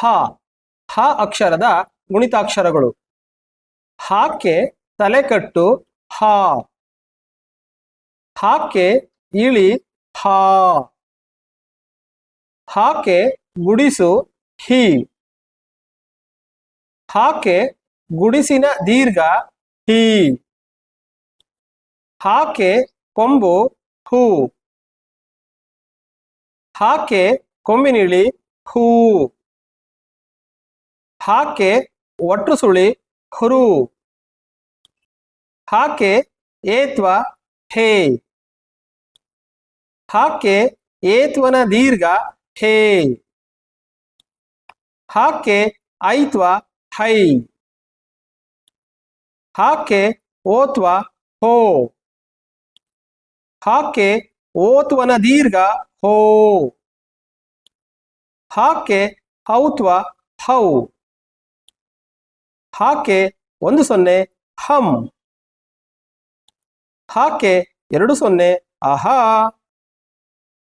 ಹ ಅಕ್ಷರದ ಗುಣಿತಾಕ್ಷರಗಳು. ಹಾಕ್ಕೆ ತಲೆಕಟ್ಟು ಹ, ಹಾಕ್ಕೆ ಇಳಿ ಹಾ, ಹಾಕೆ ಗುಡಿಸು ಹಿ, ಹಾಕೆ ಗುಡಿಸಿನ ದೀರ್ಘ ಹಿ, ಹಾಕೆ ಕೊಂಬು ಹೂ, ಹಾಕೆ ಕೊಂಬಿನಿಳಿ ಹೂ, ಹಾಕೆ ಒಟ್ಟು ಸುಳಿ ಹುರು, ಹಾಕೆ ಏತ್ವ ಹೇ, ಹಾಕೆ ಏತ್ವನ ದೀರ್ಘ ಹೇ, ಹಾಕೆ ಐತ್ವ ಹೈ, ಹಾಕೆ ಓತ್ವ ಹೋ, ಹಾಕೆ ಓತ್ವನ ದೀರ್ಘ ಹೋ, ಹಾಕೆ ಹೌತ್ವ ಹೌ, ಹಾಕೆ 10 ಹಂ, ಹಾಕೆ 20 ಆಹಾ.